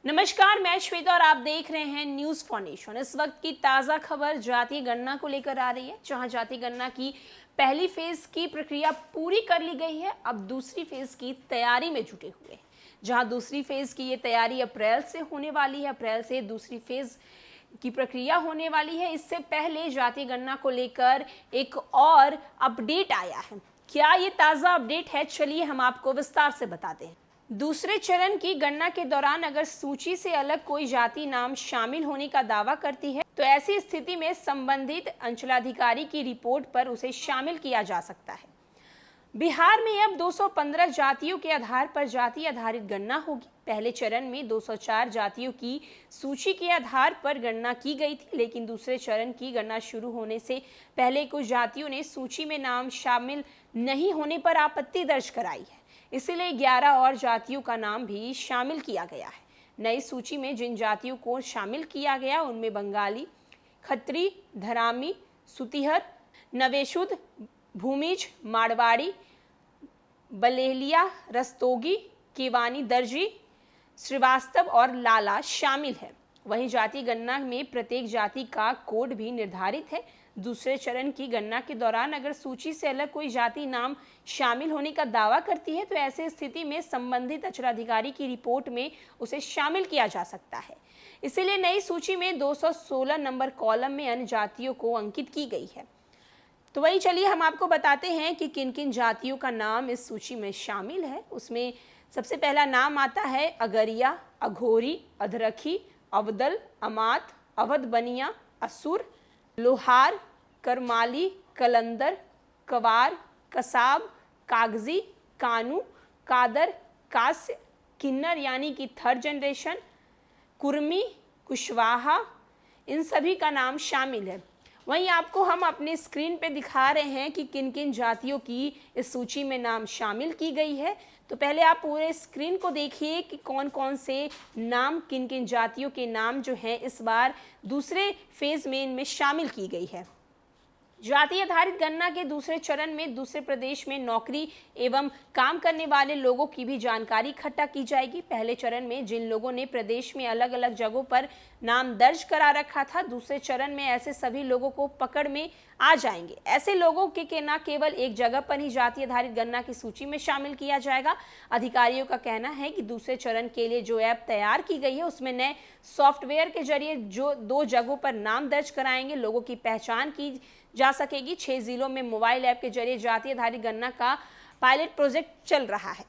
नमस्कार, मैं श्वेता और आप देख रहे हैं न्यूज फॉर। इस वक्त की ताज़ा खबर जातीय गणना को लेकर आ रही है, जहां जातीय गणना की पहली फेज की प्रक्रिया पूरी कर ली गई है। अब दूसरी फेज की तैयारी में जुटे हुए हैं, जहां दूसरी फेज की ये तैयारी अप्रैल से होने वाली है। अप्रैल से दूसरी फेज की प्रक्रिया होने वाली है। इससे पहले जातीय गणना को लेकर एक और अपडेट आया है। क्या ये ताज़ा अपडेट है? चलिए हम आपको विस्तार से बताते हैं। दूसरे चरण की गणना के दौरान अगर सूची से अलग कोई जाति नाम शामिल होने का दावा करती है तो ऐसी स्थिति में संबंधित अंचलाधिकारी की रिपोर्ट पर उसे शामिल किया जा सकता है। बिहार में अब 215 जातियों के आधार पर जाति आधारित गणना होगी। पहले चरण में 204 जातियों की सूची के आधार पर गणना की गई थी, लेकिन दूसरे चरण की गणना शुरू होने से पहले कुछ जातियों ने सूची में नाम शामिल नहीं होने पर आपत्ति दर्ज कराई है। इसलिए 11 और जातियों का नाम भी शामिल किया गया है। नई सूची में जिन जातियों को शामिल किया गया उनमें बंगाली, खत्री, धरामी, सुतिहर, नवेशुद्ध, भूमिज, मारवाड़ी, बलेलिया, रस्तोगी, केवानी, दर्जी, श्रीवास्तव और लाला शामिल है। वहीं जाति गणना में प्रत्येक जाति का कोड भी निर्धारित है। दूसरे चरण की गणना के दौरान अगर सूची से अलग कोई जाति नाम शामिल होने का दावा करती है तो ऐसे स्थिति में संबंधित अंचलाधिकारी की रिपोर्ट में उसे शामिल किया जा सकता है। इसीलिए नई सूची में 216 नंबर कॉलम में अन्य जातियों को अंकित की गई है। तो वही चलिए हम आपको बताते हैं कि किन किन जातियों का नाम इस सूची में शामिल है। उसमें सबसे पहला नाम आता है अगरिया, अघोरी, अधरखी, अवदल, अमात, अवध बनिया, असुर, लोहार, करमाली, कलंदर, कवार, कसाब, कागजी, कानू, कादर, कास्य, किन्नर यानी कि थर्ड जनरेशन, कुर्मी, कुशवाहा, इन सभी का नाम शामिल है। वहीं आपको हम अपने स्क्रीन पे दिखा रहे हैं कि किन किन जातियों की इस सूची में नाम शामिल की गई है। तो पहले आप पूरे स्क्रीन को देखिए कि कौन कौन से नाम, किन किन जातियों के नाम जो हैं इस बार दूसरे फेज में इनमें शामिल की गई है। जाति आधारित गणना के दूसरे चरण में दूसरे प्रदेश में नौकरी एवं काम करने वाले लोगों की भी जानकारी इकट्ठा की जाएगी। पहले चरण में जिन लोगों ने प्रदेश में अलग अलग जगहों पर नाम दर्ज करा रखा था, दूसरे चरण में ऐसे सभी लोगों को पकड़ में आ जाएंगे। ऐसे लोगों के न केवल एक जगह पर ही जाति आधारित गणना की सूची में शामिल किया जाएगा। अधिकारियों का कहना है कि दूसरे चरण के लिए जो ऐप तैयार की गई है उसमें नए सॉफ्टवेयर के जरिए जो 2 जगहों पर नाम दर्ज कराएंगे लोगों की पहचान की जा सकेगी। 6 जिलों में मोबाइल ऐप के जरिए जाति आधारित गणना का पायलट प्रोजेक्ट चल रहा है।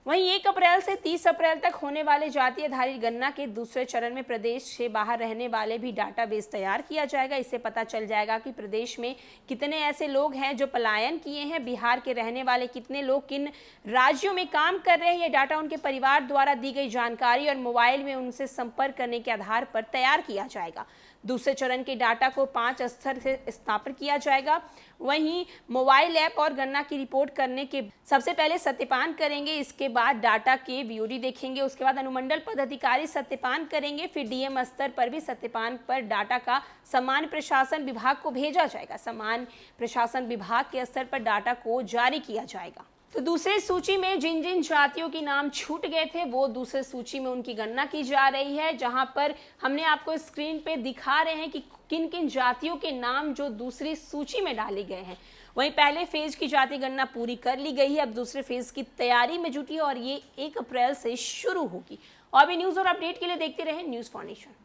वहीं 1 अप्रैल से 30 अप्रैल तक होने वाले जाति आधारित गणना के दूसरे चरण में प्रदेश से बाहर रहने वाले भी डाटाबेस तैयार किया जाएगा। इससे पता चल जाएगा कि प्रदेश में कितने ऐसे लोग हैं जो पलायन किए हैं, बिहार के रहने वाले कितने लोग किन राज्यों में काम कर रहे हैं। ये डाटा उनके परिवार द्वारा दी गई जानकारी और मोबाइल में उनसे संपर्क करने के आधार पर तैयार किया जाएगा। दूसरे चरण के डाटा को 5 स्तर से स्थापित किया जाएगा। वहीं मोबाइल ऐप और गणना की रिपोर्ट करने के सबसे पहले सत्यापन करेंगे, इसके बाद डाटा के व्यूरी देखेंगे, उसके बाद अनुमंडल पदाधिकारी सत्यापन करेंगे, फिर डीएम स्तर पर भी सत्यापन पर डाटा का सामान्य प्रशासन विभाग को भेजा जाएगा। सामान्य प्रशासन विभाग के स्तर पर डाटा को जारी किया जाएगा। तो दूसरे सूची में जिन जिन जातियों के नाम छूट गए थे वो दूसरे सूची में उनकी गणना की जा रही है, जहां पर हमने आपको स्क्रीन पे दिखा रहे हैं कि किन किन जातियों के नाम जो दूसरी सूची में डाले गए हैं। वहीं पहले फेज की जाति गणना पूरी कर ली गई है, अब दूसरे फेज की तैयारी में जुटी है और ये 1 अप्रैल से शुरू होगी। और भी न्यूज और अपडेट के लिए देखते रहे न्यूज फॉर नेशन।